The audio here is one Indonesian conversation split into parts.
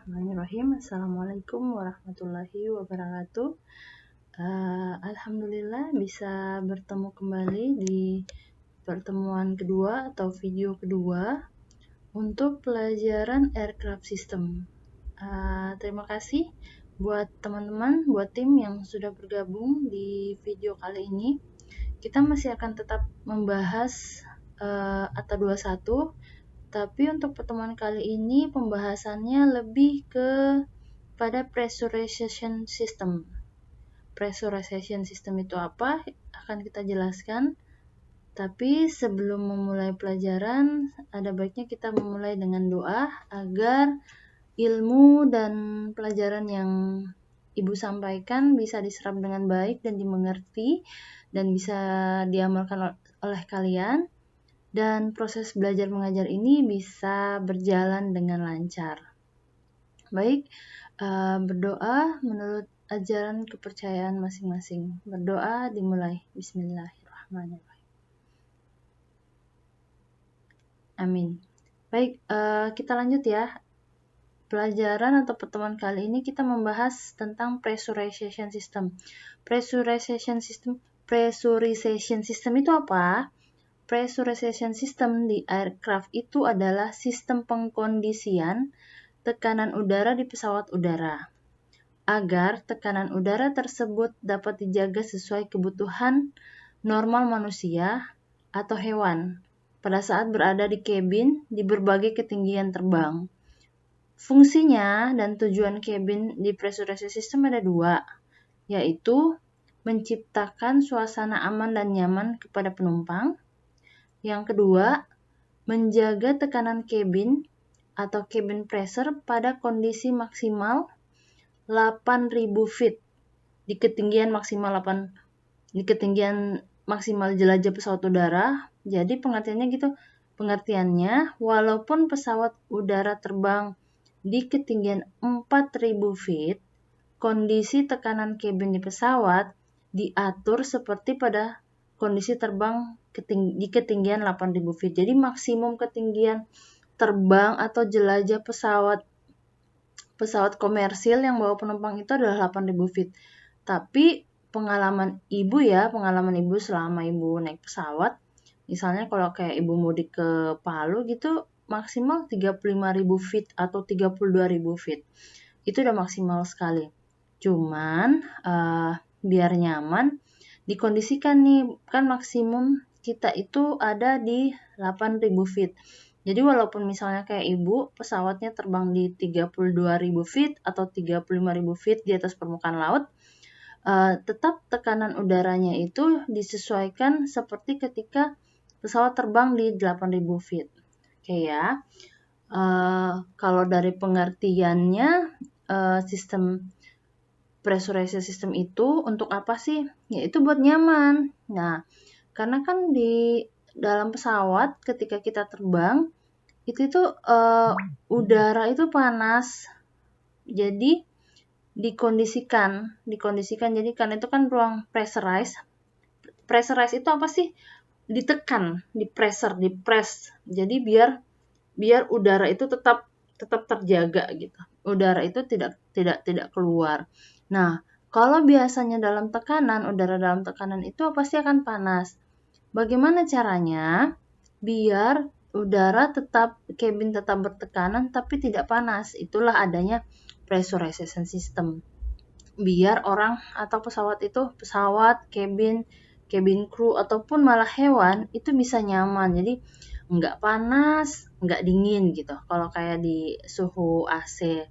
Bismillahirrahmanirrahim. Assalamualaikum warahmatullahi wabarakatuh. Alhamdulillah bisa bertemu kembali di pertemuan kedua atau video kedua untuk pelajaran aircraft system. Terima kasih buat teman-teman, buat tim yang sudah bergabung di video kali ini. Kita masih akan tetap membahas ATA 21. Tapi untuk pertemuan kali ini pembahasannya lebih pada pressurization system. Pressurization system itu apa? Akan kita jelaskan. Tapi sebelum memulai pelajaran, ada baiknya kita memulai dengan doa agar ilmu dan pelajaran yang Ibu sampaikan bisa diserap dengan baik dan dimengerti dan bisa diamalkan oleh kalian. Dan proses belajar mengajar ini bisa berjalan dengan lancar. Baik, berdoa menurut ajaran kepercayaan masing-masing. Berdoa dimulai. Bismillahirrahmanirrahim. Amin. Baik, kita lanjut ya. Pelajaran atau pertemuan kali ini kita membahas tentang pressurization system. Pressurization system itu apa? Pressurization system di aircraft itu adalah sistem pengkondisian tekanan udara di pesawat udara agar tekanan udara tersebut dapat dijaga sesuai kebutuhan normal manusia atau hewan pada saat berada di kabin di berbagai ketinggian terbang. Fungsinya dan tujuan kabin di pressurization system ada dua, yaitu menciptakan suasana aman dan nyaman kepada penumpang. Yang kedua, menjaga tekanan kabin atau cabin pressure pada kondisi maksimal 8.000 feet di ketinggian maksimal jelajah pesawat udara. Jadi pengertiannya, walaupun pesawat udara terbang di ketinggian 4.000 feet, kondisi tekanan kabin di pesawat diatur seperti pada kondisi terbang di ketinggian 8.000 feet. Jadi maksimum ketinggian terbang atau jelajah pesawat komersil yang bawa penumpang itu adalah 8.000 feet. Tapi pengalaman ibu selama ibu naik pesawat, misalnya kalau kayak ibu mudik ke Palu gitu, maksimal 35.000 feet atau 32.000 feet. Itu udah maksimal sekali. Cuman biar nyaman, dikondisikan nih, kan maksimum kita itu ada di 8.000 feet. Jadi walaupun misalnya kayak ibu pesawatnya terbang di 32.000 feet atau 35.000 feet di atas permukaan laut, tetap tekanan udaranya itu disesuaikan seperti ketika pesawat terbang di 8.000 feet. Oke ya. Kalau dari pengertiannya, sistem pressurization system itu untuk apa sih? Yaitu buat nyaman. Nah, karena kan di dalam pesawat ketika kita terbang itu udara itu panas. Jadi dikondisikan. Jadi karena itu kan ruang pressurized. Pressurized itu apa sih? Ditekan, dipress. Jadi biar udara itu tetap terjaga gitu. Udara itu tidak keluar. Nah, kalau biasanya udara dalam tekanan itu pasti akan panas. Bagaimana caranya biar kabin tetap bertekanan tapi tidak panas? Itulah adanya pressurization system. Biar orang atau pesawat, kabin kru ataupun malah hewan itu bisa nyaman. Jadi nggak panas, nggak dingin gitu. Kalau kayak di suhu AC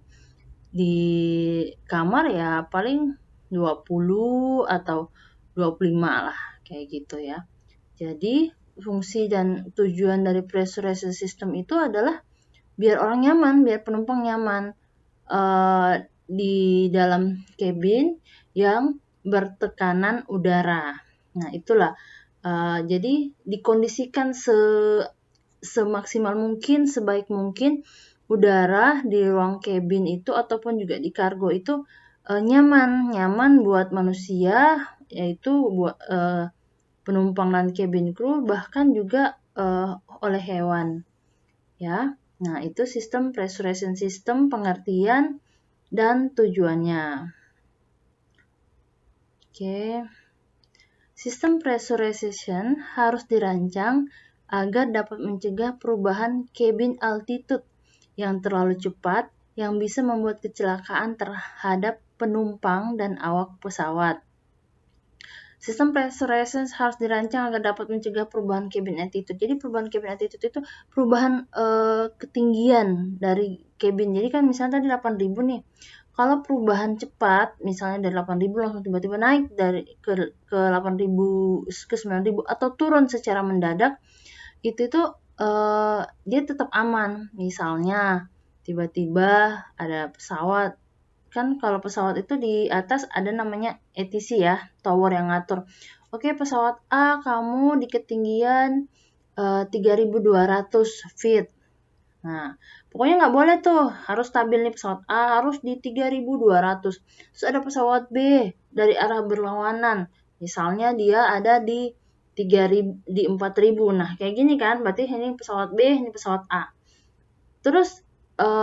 di kamar ya paling 20 atau 25 lah, kayak gitu ya. Jadi fungsi dan tujuan dari pressurization system itu adalah biar orang nyaman, biar penumpang nyaman di dalam kabin yang bertekanan udara. Nah, itulah. Jadi dikondisikan semaksimal mungkin, sebaik mungkin udara di ruang kabin itu ataupun juga di kargo itu nyaman buat manusia, yaitu buat penumpang dan cabin crew, bahkan juga oleh hewan. Ya, Nah, itu sistem pressurization system, pengertian dan tujuannya. Oke. Sistem pressurization harus dirancang agar dapat mencegah perubahan cabin altitude yang terlalu cepat yang bisa membuat kecelakaan terhadap penumpang dan awak pesawat. Sistem pressurization harus dirancang agar dapat mencegah perubahan cabin altitude. Jadi perubahan cabin altitude itu perubahan ketinggian dari cabin. Jadi kan misalnya tadi 8.000 nih. Kalau perubahan cepat, misalnya dari 8.000 langsung tiba-tiba naik dari ke 8.000 ke 9.000 atau turun secara mendadak, itu tuh dia tetap aman. Misalnya tiba-tiba ada pesawat, kan kalau pesawat itu di atas ada namanya ATC ya, tower yang ngatur. Oke, pesawat A kamu di ketinggian 3.200 feet. Nah, pokoknya nggak boleh tuh, harus stabil nih pesawat A, harus di 3.200. Terus ada pesawat B dari arah berlawanan. Misalnya dia ada di 3.000, di 4.000. Nah, kayak gini kan, berarti ini pesawat B, ini pesawat A. Terus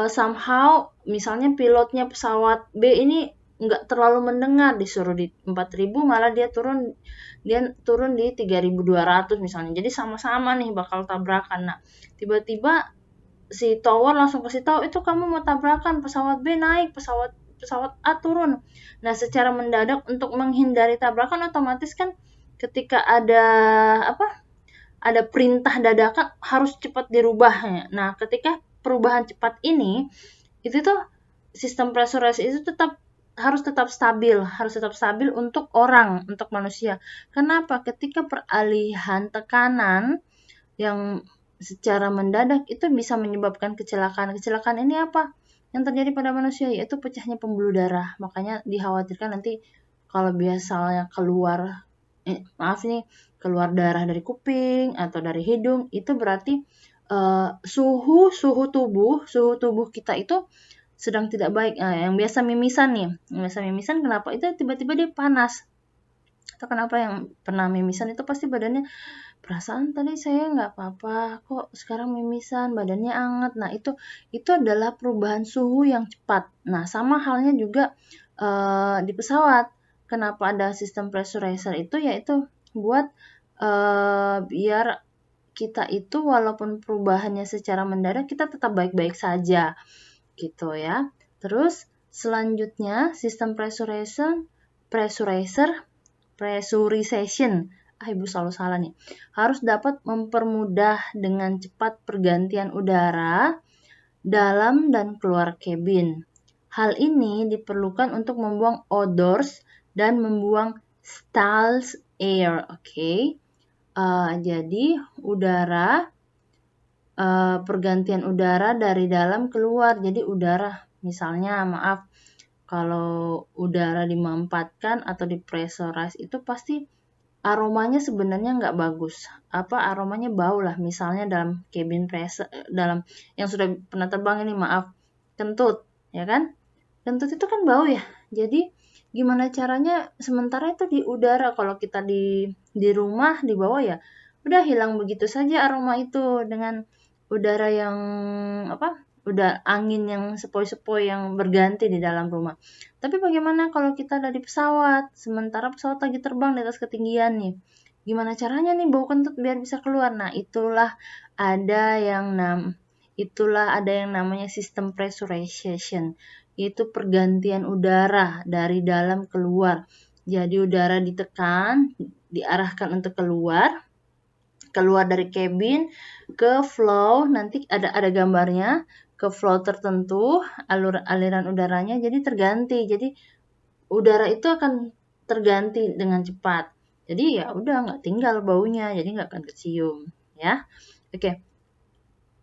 somehow misalnya pilotnya pesawat B ini nggak terlalu mendengar, disuruh di 4.000 malah dia turun di 3.200 misalnya. Jadi sama-sama nih bakal tabrakan. Nah, tiba-tiba si tower langsung kasih tahu itu kamu mau tabrakan, pesawat B naik, pesawat A turun. Nah, secara mendadak untuk menghindari tabrakan otomatis kan ketika ada perintah dadakan harus cepat dirubah. Nah, ketika perubahan cepat ini, itu tuh sistem pressurization itu harus tetap stabil untuk orang, untuk manusia. Kenapa? Ketika peralihan tekanan yang secara mendadak itu bisa menyebabkan kecelakaan. Kecelakaan ini apa? Yang terjadi pada manusia yaitu pecahnya pembuluh darah. Makanya dikhawatirkan nanti kalau biasanya keluar darah dari kuping atau dari hidung, itu berarti suhu tubuh kita itu sedang tidak baik. Yang biasa mimisan kenapa itu tiba-tiba dia panas? Atau kenapa yang pernah mimisan itu pasti badannya, perasaan tadi saya nggak apa-apa, kok sekarang mimisan, badannya anget. Nah, itu adalah perubahan suhu yang cepat. Nah, sama halnya juga di pesawat. Kenapa ada sistem pressurizer itu? Yaitu buat biar kita itu walaupun perubahannya secara mendadak kita tetap baik-baik saja gitu ya. Terus selanjutnya sistem pressurization ibu selalu salah nih, harus dapat mempermudah dengan cepat pergantian udara dalam dan keluar kabin. Hal ini diperlukan untuk membuang odors dan membuang stale air. Oke. Jadi udara, pergantian udara dari dalam keluar. Jadi udara, misalnya maaf, kalau udara dimampatkan atau dipressurize itu pasti aromanya sebenarnya nggak bagus. Aromanya bau lah. Misalnya dalam cabin pressure, dalam yang sudah pernah terbang ini maaf, kentut, ya kan? Kentut itu kan bau ya. Jadi gimana caranya sementara itu di udara, kalau kita di rumah di bawah ya udah hilang begitu saja aroma itu dengan udara yang udah angin yang sepoi-sepoi yang berganti di dalam rumah. Tapi bagaimana kalau kita ada di pesawat, sementara pesawat lagi terbang di atas ketinggian nih, gimana caranya nih bau kentut biar bisa keluar? Nah, itulah ada yang namanya sistem pressurization, yaitu pergantian udara dari dalam keluar. Jadi udara ditekan, diarahkan untuk keluar dari cabin ke flow, nanti ada gambarnya, ke flow tertentu, aliran udaranya jadi terganti. Jadi udara itu akan terganti dengan cepat. Jadi ya udah nggak tinggal baunya, jadi nggak akan kecium ya. Oke.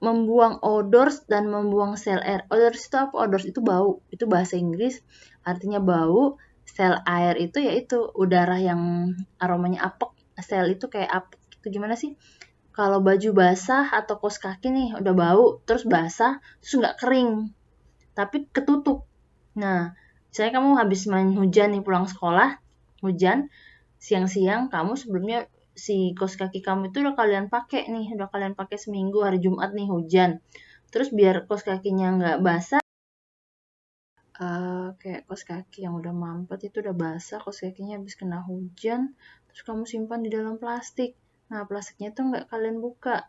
Membuang odors dan membuang stale air. Odors itu apa? Odors itu bau. Itu bahasa Inggris, artinya bau. Stale air itu yaitu udara yang aromanya apek. Stale itu kayak apek. Itu gimana sih? Kalau baju basah atau kaos kaki nih udah bau, terus basah, terus nggak kering, tapi ketutup. Nah, misalnya kamu habis main hujan nih pulang sekolah, hujan, siang-siang kamu sebelumnya si kaos kaki kamu itu udah kalian pakai seminggu, hari Jumat nih hujan. Terus biar kaos kakinya nggak basah, kayak kaos kaki yang udah mampet itu udah basah, kaos kakinya habis kena hujan, terus kamu simpan di dalam plastik. Nah, plastiknya itu nggak kalian buka.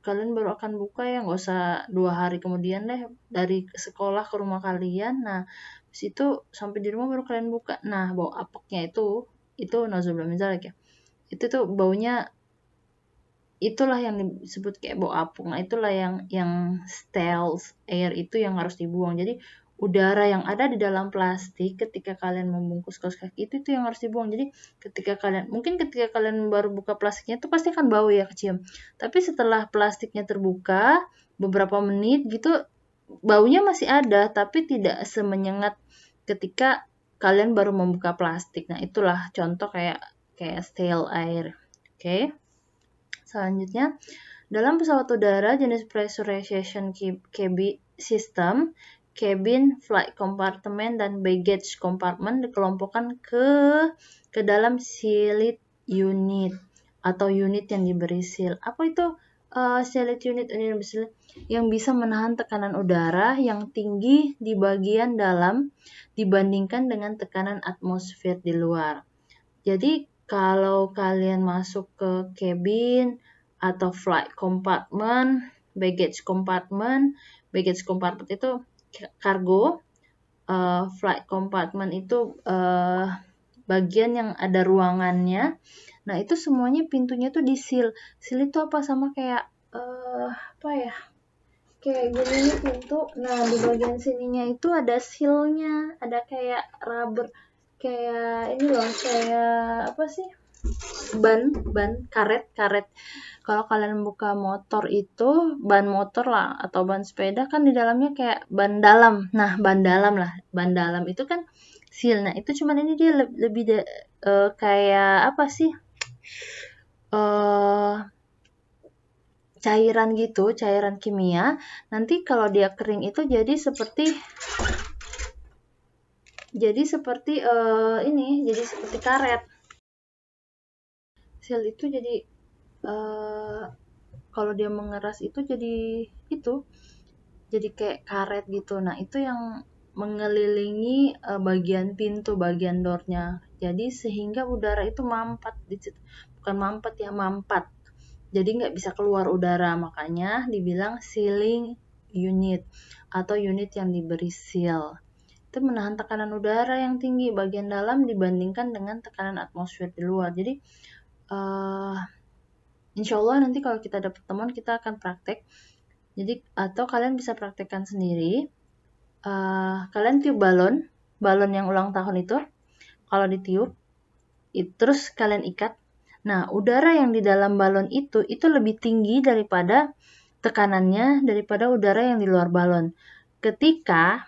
Kalian baru akan buka ya, nggak usah 2 hari kemudian deh dari sekolah ke rumah kalian. Nah, situ sampai di rumah baru kalian buka. Nah, bau apeknya itu nauzubillah min dzalik ya. Itu tuh baunya, itulah yang disebut kayak bau apung. Nah, itulah yang stale air itu yang harus dibuang. Jadi udara yang ada di dalam plastik ketika kalian membungkus kaos kaki itu yang harus dibuang. Jadi ketika kalian baru buka plastiknya itu pasti akan bau ya, kecium. Tapi setelah plastiknya terbuka beberapa menit gitu, baunya masih ada tapi tidak semenyengat ketika kalian baru membuka plastik. Nah, itulah contoh kayak stale air. Oke. Selanjutnya, dalam pesawat udara jenis pressurization system, cabin, flight compartment, dan baggage compartment dikelompokkan ke dalam sealed unit atau unit yang diberi seal. Apa itu sealed unit yang bisa menahan tekanan udara yang tinggi di bagian dalam dibandingkan dengan tekanan atmosfer di luar. Jadi kalau kalian masuk ke cabin atau flight compartment, baggage compartment itu kargo, flight compartment itu bagian yang ada ruangannya. Nah, itu semuanya pintunya tuh di seal. Seal itu apa? Sama kayak apa ya? Kayak gini nih pintu. Nah, di bagian sininya itu ada sealnya, ada kayak rubber, kayak ini loh, kayak apa sih? ban karet. Kalau kalian buka motor itu, ban motor lah atau ban sepeda kan di dalamnya kayak ban dalam. Nah, ban dalam itu kan seal. Nah, itu cuman ini dia lebih kayak apa sih? Cairan gitu, cairan kimia. Nanti kalau dia kering itu jadi seperti karet. Seal itu jadi kalau dia mengeras itu jadi kayak karet gitu. Nah, itu yang mengelilingi bagian pintu, bagian door-nya. Jadi sehingga udara itu mampat, bukan mampet ya, mampat. Jadi nggak bisa keluar udara, makanya dibilang sealing unit atau unit yang diberi seal. Itu menahan tekanan udara yang tinggi bagian dalam dibandingkan dengan tekanan atmosfer di luar. Jadi insya Allah nanti kalau kita dapat teman kita akan praktek. Jadi atau kalian bisa praktekkan sendiri. Kalian tiup balon yang ulang tahun itu. Kalau ditiup, terus kalian ikat. Nah, udara yang di dalam balon itu lebih tinggi daripada tekanannya daripada udara yang di luar balon. Ketika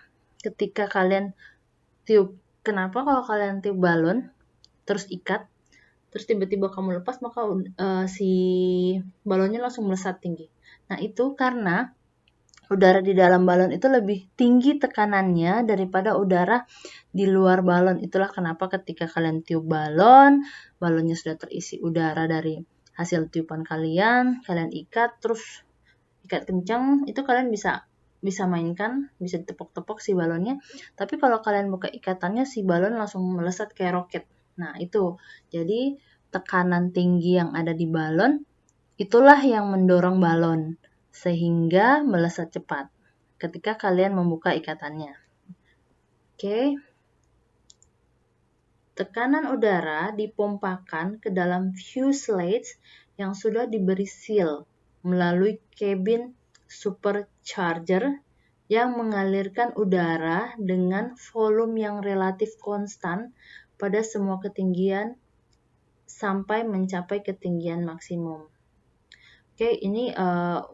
kalian tiup, kenapa kalau kalian tiup balon terus ikat, terus tiba-tiba kamu lepas, maka si balonnya langsung melesat tinggi. Nah, itu karena udara di dalam balon itu lebih tinggi tekanannya daripada udara di luar balon. Itulah kenapa ketika kalian tiup balonnya sudah terisi udara dari hasil tiupan kalian ikat, terus ikat kencang, itu kalian bisa mainkan, bisa ditepok-tepok si balonnya. Tapi kalau kalian buka ikatannya, si balon langsung melesat kayak roket. Nah, itu. Jadi, tekanan tinggi yang ada di balon, itulah yang mendorong balon, sehingga melesat cepat ketika kalian membuka ikatannya. Oke. Tekanan udara dipompakan ke dalam fuselage yang sudah diberi seal melalui cabin supercharger yang mengalirkan udara dengan volume yang relatif konstan pada semua ketinggian sampai mencapai ketinggian maksimum. Oke, ini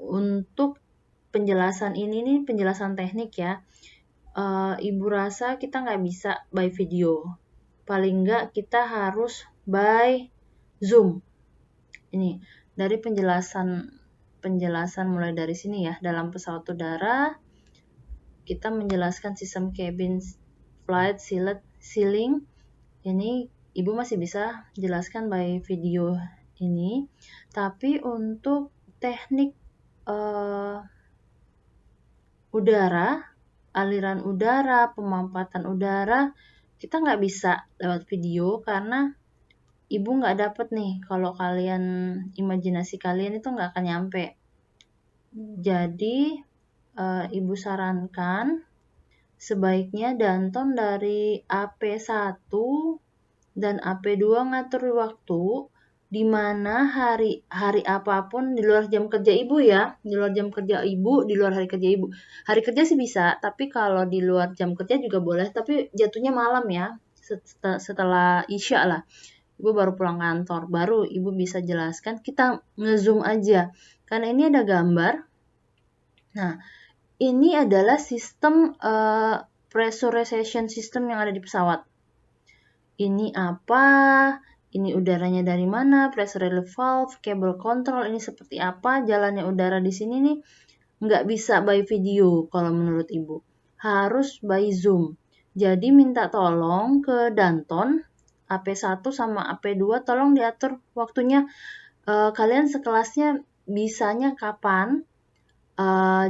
untuk penjelasan ini nih, penjelasan teknik ya. Ibu rasa kita nggak bisa by video. Paling nggak kita harus by Zoom. Ini dari penjelasan mulai dari sini ya. Dalam pesawat udara, kita menjelaskan sistem cabin, flight, sealing. Ini Ibu masih bisa jelaskan by video ini. Tapi untuk teknik udara, aliran udara, pemampatan udara, kita nggak bisa lewat video karena ibu nggak dapet nih kalau kalian, imajinasi kalian itu nggak akan nyampe. Jadi ibu sarankan sebaiknya Danton dari AP1 dan AP2 ngatur waktu di mana hari apapun di luar jam kerja ibu ya, di luar jam kerja ibu, di luar hari kerja ibu. Hari kerja sih bisa, tapi kalau di luar jam kerja juga boleh, tapi jatuhnya malam ya, setelah Isya lah. Ibu baru pulang kantor, baru ibu bisa jelaskan, kita nge-zoom aja. Karena ini ada gambar. Nah, ini adalah sistem pressurization system yang ada di pesawat. Ini apa? Ini udaranya dari mana? Pressure relief valve, cable control, ini seperti apa? Jalannya udara di sini nih. Nggak bisa by video kalau menurut ibu. Harus by zoom. Jadi minta tolong ke Danton, AP1 sama AP2, tolong diatur waktunya. Kalian sekelasnya bisanya kapan?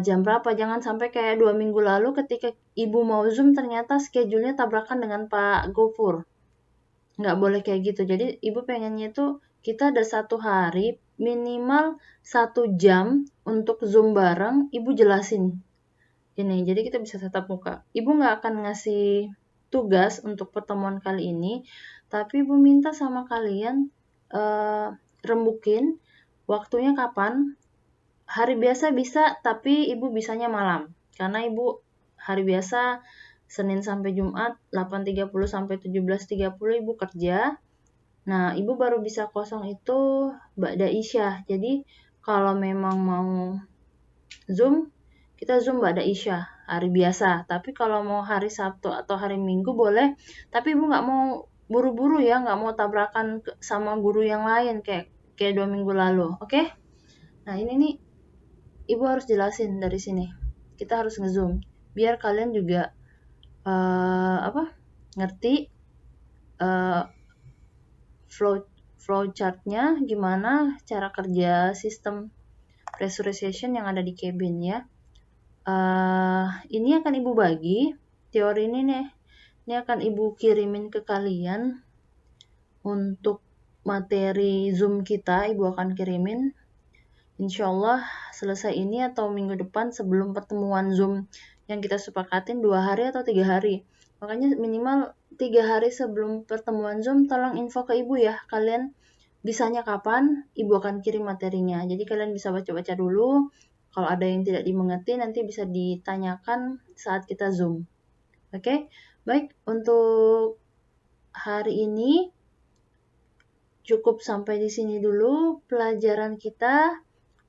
Jam berapa? Jangan sampai kayak 2 minggu lalu ketika ibu mau zoom ternyata schedule-nya tabrakan dengan Pak Gofur. Nggak boleh kayak gitu. Jadi ibu pengennya itu kita ada 1 hari minimal 1 jam untuk zoom bareng, ibu jelasin ini. Jadi kita bisa tatap muka. Ibu nggak akan ngasih tugas untuk pertemuan kali ini, tapi ibu minta sama kalian rembukin waktunya kapan. Hari biasa bisa, tapi ibu bisanya malam. Karena ibu hari biasa Senin sampai Jumat 8.30 sampai 17.30 ibu kerja. Nah, ibu baru bisa kosong itu ba'da Isya. Jadi, kalau memang mau Zoom, kita Zoom ba'da Isya, hari biasa. Tapi kalau mau hari Sabtu atau hari Minggu boleh, tapi ibu nggak mau buru-buru ya, nggak mau tabrakan sama guru yang lain kayak 2 minggu lalu, oke? Nah, ini nih ibu harus jelasin dari sini. Kita harus nge-zoom biar kalian juga ngerti flow chartnya gimana cara kerja sistem pressurization yang ada di cabin ya. Ini akan ibu bagi teori ini nih. Ini akan ibu kirimin ke kalian untuk materi Zoom kita. Ibu akan kirimin. Insya Allah selesai ini atau minggu depan sebelum pertemuan Zoom yang kita sepakatin 2 hari atau 3 hari. Makanya minimal 3 hari sebelum pertemuan Zoom tolong info ke ibu ya. Kalian bisanya kapan, ibu akan kirim materinya. Jadi kalian bisa baca-baca dulu. Kalau ada yang tidak dimengerti nanti bisa ditanyakan saat kita Zoom. Oke? Baik, untuk hari ini cukup sampai di sini dulu pelajaran kita.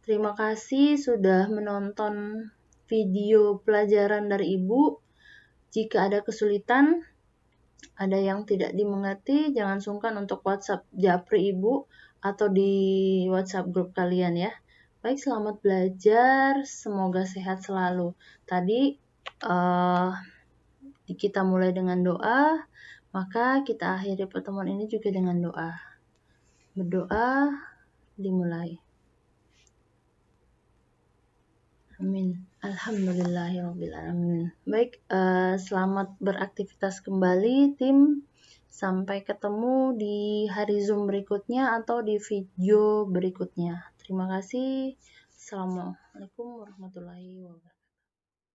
Terima kasih sudah menonton video pelajaran dari ibu. Jika ada kesulitan, ada yang tidak dimengerti, jangan sungkan untuk WhatsApp Japri ibu atau di WhatsApp grup kalian ya. Baik, selamat belajar, semoga sehat selalu. Tadi kita mulai dengan doa, maka kita akhiri pertemuan ini juga dengan doa. Berdoa, dimulai. Amin. Alhamdulillahirrabbilalamin. Baik, selamat beraktivitas kembali tim. Sampai ketemu di hari Zoom berikutnya atau di video berikutnya. Terima kasih. Assalamualaikum warahmatullahi wabarakatuh.